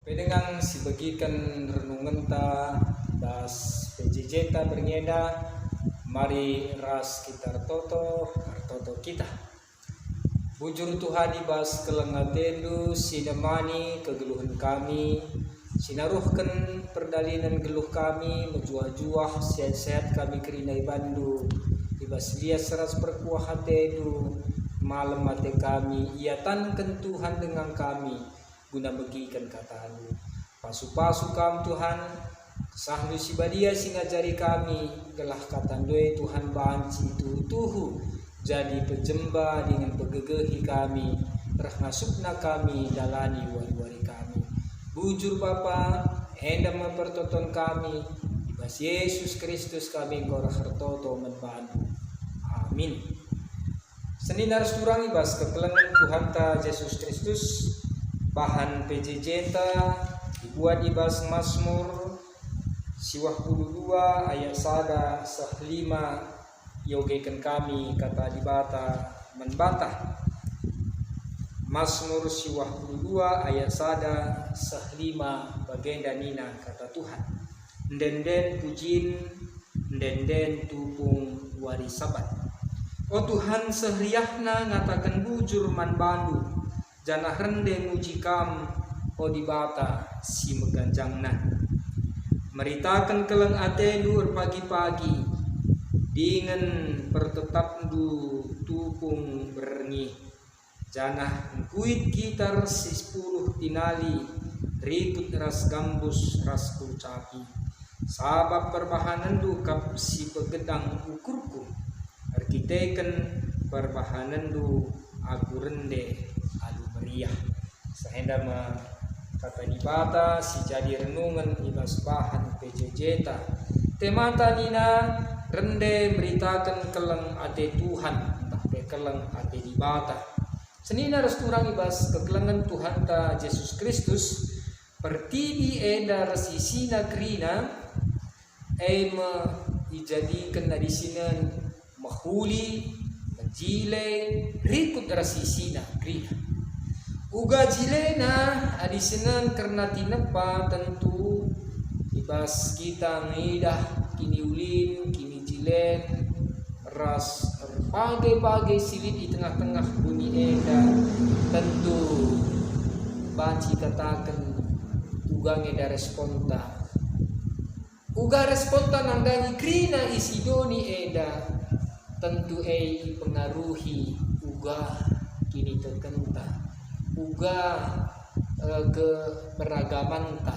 Pedengang si bagikan renungan ta das PJJ ta berngeda mari ras kita artoto kita. Bujur Tuhan dibas kelengatendu sinemani kegeluhan kami, sinaruhkan perdalinan geluh kami, menjuah-juah sehat-sehat kami kerinai bandu, dibas lias seras perkuah hatedu, malam mate kami, iatankan Tuhan dengan kami, guna bagikan kataanmu. Pasu-pasu kam Tuhan, sahlu si badia singajari kami, gelah katandoi Tuhan banci tuhu jadi pejemba dengan pegegehi kami, rahmasukna kami dalani wari-wari kami. Bujur Bapa, hendak mempertonton kami, ibas Yesus Kristus kami korah hartoto membantu. Amin. Senin harus turang ibas kekelengan Tuhan ta Yesus Kristus, bahan PJJ ta dibuat ibas Mazmur siwah 22 ayat 1 5 yogekan kami kata dibata membantah. Mazmur siwah 22 ayat 1 5 bagenda nina kata Tuhan. Ndenden pujin, ndenden tupung wari sabat. O Tuhan sehriahna ngatakan bujur man bandu, janah rende muji kam o dibata si meganjangna. Meritakan keleng atendu pagi-pagi, dengan pertetapdu tupung berengi, janah kuit gitar 10 tinali, rikut ras gambus ras kurcapi, sabab perbahanan du kap si pegedang ukurku, arkiteken perbahanan du aku rende alu meriah. Sehenda kata dibata si jadi renungan ibas bahan PJJ ta temata nina rende beritakan keleng ate Tuhan, entah ke keleng ate dibata. Senina resturang ibas kekelengan Tuhan ta Yesus Kristus, pertibi eda resisina krina, me dijadikan adisinan mahuli, menjile, rikut resisina krina. Uga jilena adisinan karena tinepa tentu ibas kita ngidah kini ulin, kini jilen, ras bagai-bagai silit di tengah-tengah bumi eda, tentu banci katakan ugang eda responta. Uga responta nandangi krina isi doni eda, tentu pengaruhi uga kini terkenta. Uga keberagaman ta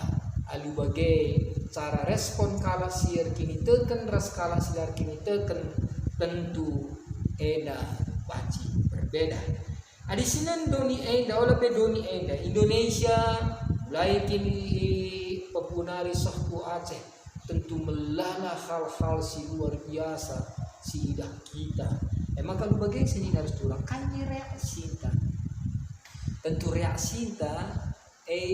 alu bagai cara respon kala siar kini teken ras kala siar kini teken tentu eda baci berbeda. Adisinan doni eda oleh doni eda Indonesia mulai kini pepunari sahku Aceh tentu melala hal-hal si luar biasa si idah kita. Emang kalau bagai sini harus tulang kanyi reaksi ta. Tentu reaksi ta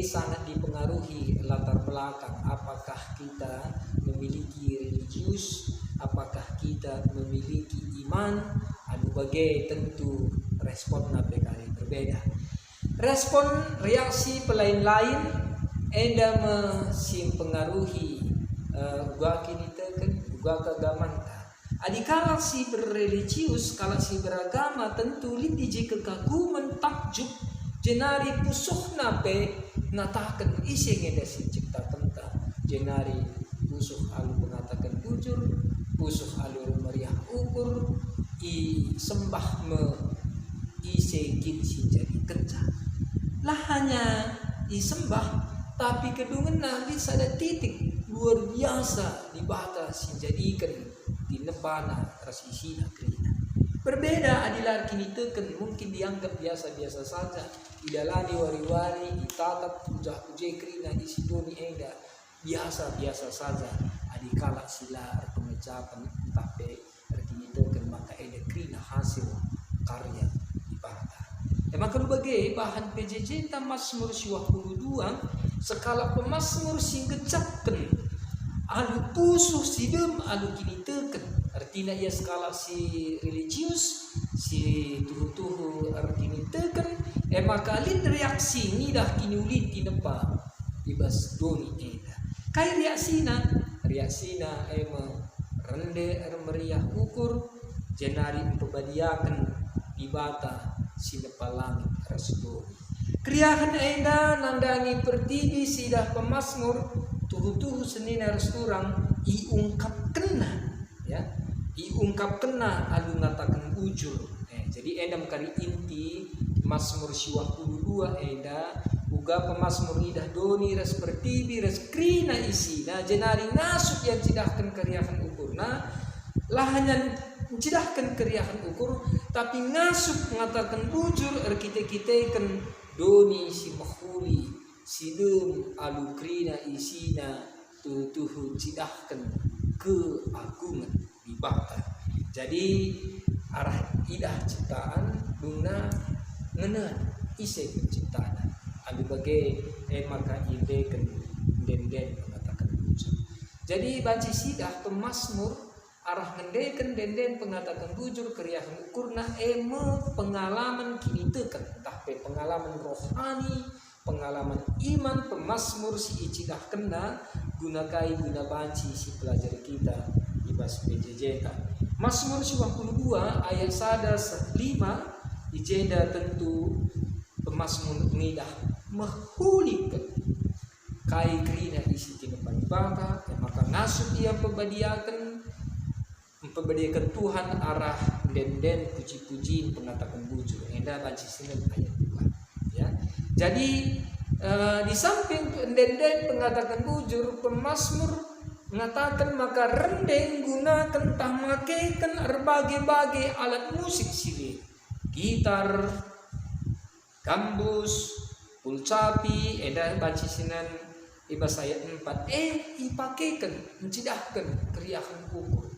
sangat dipengaruhi latar belakang, apakah kita memiliki religius, apakah kita memiliki iman, adu bagai tentu respon kali berbeda. Respon reaksi pelain-lain enda mempengaruhi uga kini teken uga keagamaan ta. Adikala si berreligius, kala si beragama tentu lidi kekaguman takjub jenari pusuh nape ngatakan isi ngeda si cipta tenta jenari pusuh alu mengatakan bujur, pusuh alu meriah ukur i sembah me isi kinsi jadi kenca lah hanya i sembah tapi kedungan nabi sada titik luar biasa dibata si jadikan di nepana rasisina krina berbeda adilar kini teken mungkin dianggap biasa-biasa saja idalani wari-wari ditatap puja-puja krina di sidoni enda biasa-biasa saja adikala sila pengecapan tapi kini teken maka enda krina hasil karya ibadah. Emang kalau bagai bahan PJJ ta Mazmur 22 sekala pemazmur sing gecapken alu pusuh sidem alu kini teken artinya ia skala si religius si tuhu-tuhu artinya teken maka lin reaksi ni dah kini ulin tinepa ibas doni eda kai reaksina ema rende meriah ukur jenari pembadiakan ibata sinepalang rasdoni kriahan eda nandangi pertibi sidah pemasmur tuhu senina resturang iungkap kena ya iungkap kena alu ngatakan ujur jadi eda kari inti Mazmur 22 eda uga pemasmur idah doni res pertibi res krina isina jenari nasuk yang cidahkan keriahan ukurna lahanyan cidahkan keriahan ukur tapi ngasuk mengatakan ujur kita kan doni si mahuli sidem alu krina isina tuhu cidahkan keagungan ibata. Jadi arah idah ciptaan guna ngena isi penciptaan alu bagai maka ide kan den mengatakan bujur. Jadi banci sidah pemasmur arah ngendeken den mengatakan bujur keriahan ukurna pengalaman kini tekan tapi pengalaman rohani pengalaman iman pemasmur si icidah kena guna banci si pelajar kita ibas PJJ Mazmur 22 ayat 1 5 ijeda tentu pemasmur ngidah mahulik kai krina isi tinepan bangka maka ngasut ia pembadiakan Tuhan arah den puji-puji pengatakan bujur enda banci sinen ayat 2 ya. Jadi di samping den mengatakan bujur pemasmur mengatakan maka rendeng gunakan tamakekan berbagai alat musik silir gitar gambus pulcapi eda bacisinan ibas ayat 4 ipakekan mencidahkan keriahan ukur.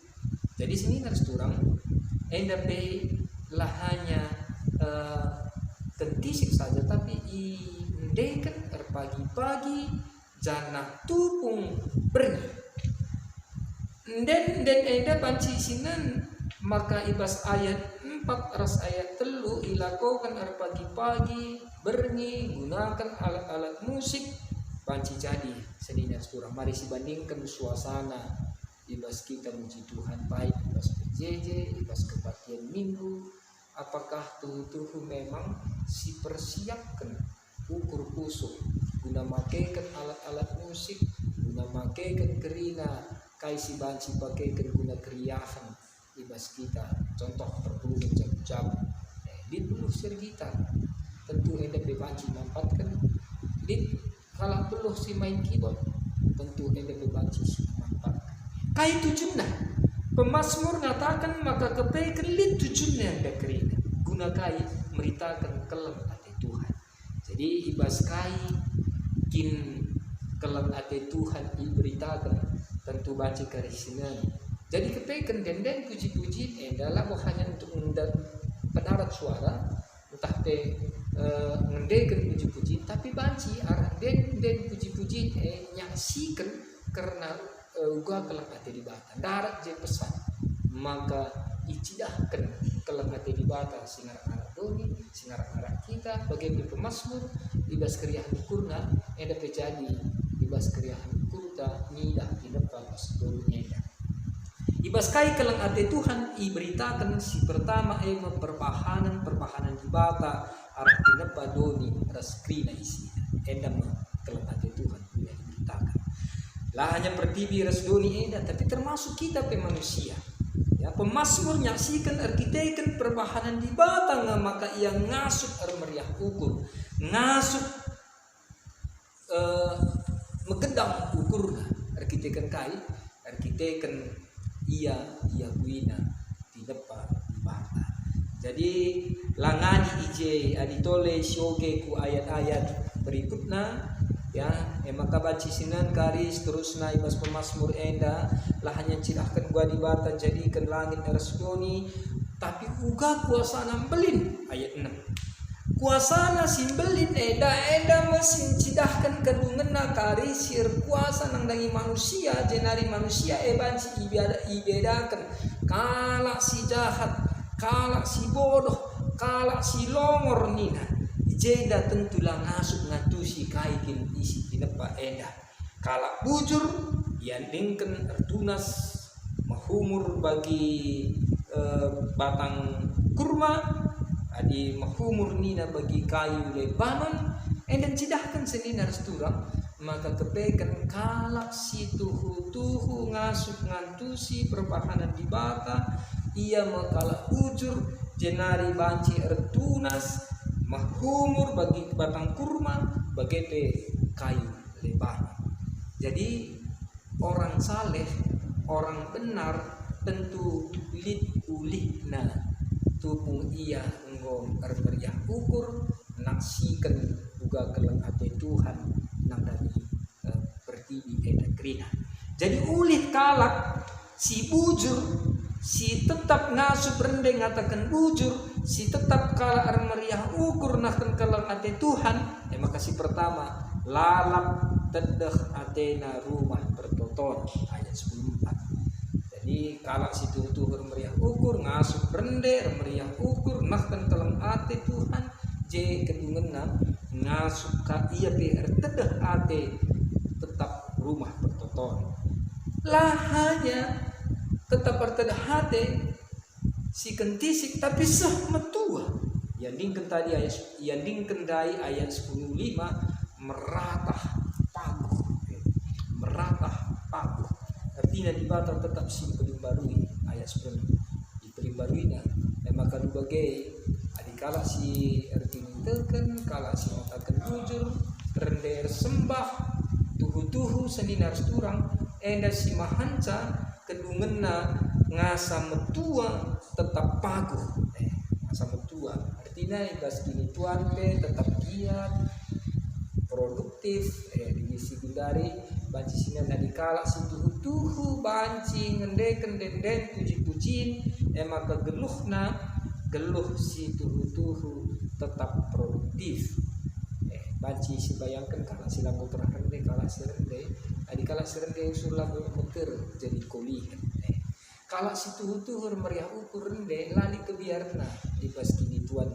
Jadi sini harus turang enda pe lahanya tentisik saja tapi indekan pagi-pagi jana tupung bernyi den enda banci sinan maka ibas ayat 4 ras ayat 3 ilakokan pagi-pagi bernyi gunakan alat-alat musik banci jadi sedina surah mari sibandingkan suasana ibas kita muji Tuhan baik ibas PJJ ibas kebaktian minggu apakah tuh memang si persiapkan ukur kusuk guna makaikan alat-alat musik guna makaikan kerina kai si banci pakaikan guna keriahan ibas kita contoh perpuluh jam di puluh sir gitar tentu enda bebanci mampatkan di kalau peluh si main keyboard tentu enda bebanci mampatkan kai tujuannya pemasmur ngatakan maka kepaikan lid tujuannya anda kerina guna kai meritakan kelem hati Tuhan. Jadi ibas kai kin kelem hati Tuhan diberitakan tentu baca karisinan. Jadi kepaikan den puji-puji adalah hanya untuk pendarat suara entah te ngendekan puji-puji tapi banci arah den puji-puji nyaksikan karena uga kelem hati di bata darat je pesan maka icidahkan kelem hati di bata singarak-arak doni singarak-arak kita bagaimana pemasmur ibas keriahan ukurna eda pejadi ibas keriahan ukurta nidah di depan doni eda ibas kai kelem hati Tuhan iberitakan si pertama perpahanan di bata arah di depan doni raskrina isi eda kelem hati Tuhan tidak diberitakan lah hanya pertibi rasdoni eda tapi termasuk kita manusia ya pemasmur nyaksikan arkitekan perbahanan di batang maka ia ngasuk meriah ukur ngasuk megedang ukur arkitekan kai arkitekan ia buina di depan di bata jadi langani ije aditole syoge ku ayat-ayat berikutnya ya maka baci sinan karis terus ibas pemasmur enda lahannya cilahkan gua di bata jadikan langit resdoni tapi uga kuasana belin ayat 6 kuasana simbelin eda mesin cidahkan kedungena karisir kuasa nang dangi manusia jenari manusia banci ibedakan kalak si jahat kalak si bodoh kalak si longor nina jeda tentulah ngasuk ngatusi kaikin isi tinepa enda kalak bujur yang dingken ertunas mahumur bagi batang kurma adi mahumur nina bagi kayu Lebanon enden cidahkan seninar turang maka kepekan kalak si tuhu ngasuk ngantusi perbahanan di bata ia makalah bujur jenari banci ertunas mahumur bagi batang kurma bagete kayu Lebanon. Jadi orang saleh, orang benar tentu lit ulihna tupung ia enggom meriah ukur naksikan juga keleng ate Tuhan nang dari pertiwi eda krina. Jadi ulih kalak si bujur si tetap ngasup rende ngatakan bujur si tetap kalak meriah ukur nakan keleng ate Tuhan maka si pertama lalap tedeh atena rumah pertoton ayat 14. Jadi kalak si tuh meriah ukur ngasup rende meriah ukur nakan keleng ate Tuhan je kedungenna ngasup ka iya PR tedeh ate tetap rumah pertoton lahanya tetap bertedah hati si kentisik tapi sah metua yang dingken tadi ayat yang dingken dai ayat 15 meratah paguh artinya di batal tetap si pelimbarui ayat 10 di pelimbaruina maka dubagai adikala si artinya teken kala si matakan bujur render sembah tuhu seninar turang enda si mahanca kedungenna ngasa metua tetap paguh ngasa metua artinya ibas kini tuan tetap giat produktif divisi gundari banci sinan nadikala si tuhu banci ngendeken denden puji-pujin maka geluh si tuhu tetap produktif banci si bayangkan kala si lagu terakhir deh kala serende adikala serende usul lagu meter jadi kuliah kala si tuhu meriah ukur rende lali kebiarna di pas kini tuan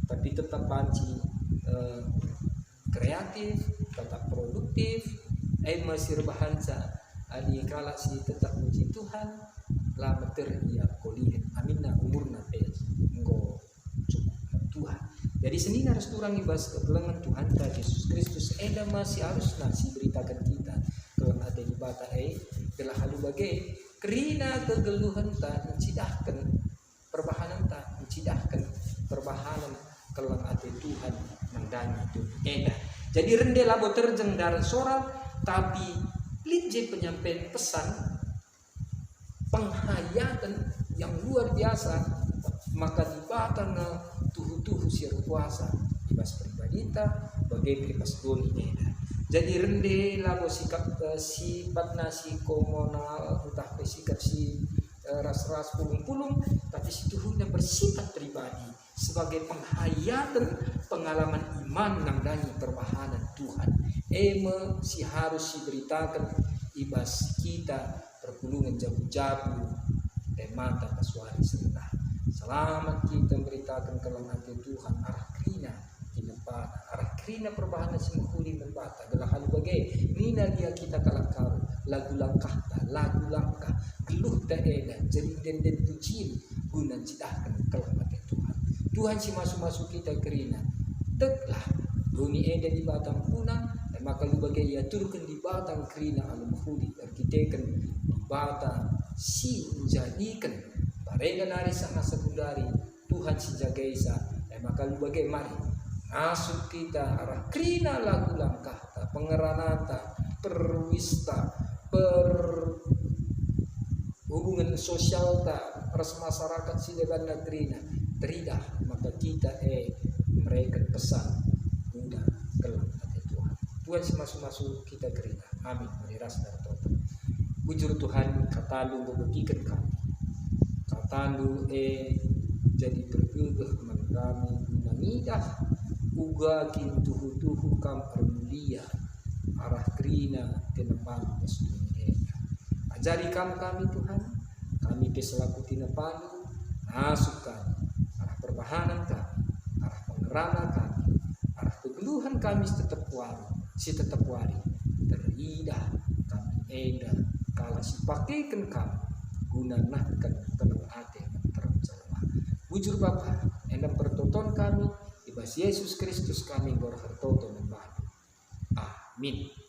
tapi tetap banci kreatif tetap produktif masih bahansa adi kala si tetap puji Tuhan la meter ia kuliah aminna umurna enggo cukup Tuhan. Jadi seni harus turang ibas kegelengan Tuhan ta Yesus Kristus eda masih harus nasi beritakan kita kelang ada di bata telah halu bagai kerina kegeluhan ta mencidahkan perbahanan ta mencidahkan perbahanan kelang ada Tuhan mendani itu eda. Jadi rende labo terjeng dari soral tapi litje penyampaian pesan penghayatan yang luar biasa maka di bata tuhu siar puasa ibas pribadita bagai ibas doni eda. Jadi rende labo sikap sifat nasi komunal entah sikap si ras pulung tapi si tuhunya bersifat pribadi sebagai penghayatan pengalaman iman nang dani perbahanan Tuhan si harus diberitakan ibas kita perpulungan jabu-jabu mata kasuari serta selamat kita beritakan kelang hati Tuhan arah krina kinepana arah krina perbahanan simukuli membata adalah hal bagai nina dia kita kalakar lagu langkah geluh daeda jadi den pujian guna cidahkan kelang hati Tuhan si masuk kita kerina teklah doni eda di batang punang maka lu bagai ia turkan di batang kerina al-mahudi arkiteken di batang si menjadikan barega nari sana sekundari Tuhan si jagaisa maka lu bagai mari masuk kita arah kerina lagu langkah pengeranata perwista hubungan sosial ras masyarakat si depan negrina teridah maka kita mereka pesan mudah kelang hati Tuhan si masuk kita kerina amin meriras dari Tuhan bujur Tuhan katalu bebegikan kami katalu jadi bergegeh kami namidah uga kintuhu kam permulia arah kerina tinepan kesudunya ajari kami Tuhan kami peselaku tinepan masuk kami arah perbahanan kami arah pengerana kami Tuhan kami si tetap wari teridah kami eda kala si pakaikan kami guna nahkan tenang hati terjala. Bujur Bapa, endam pertonton kami, ibas Yesus Kristus kami gorhartoto membadu. Amin.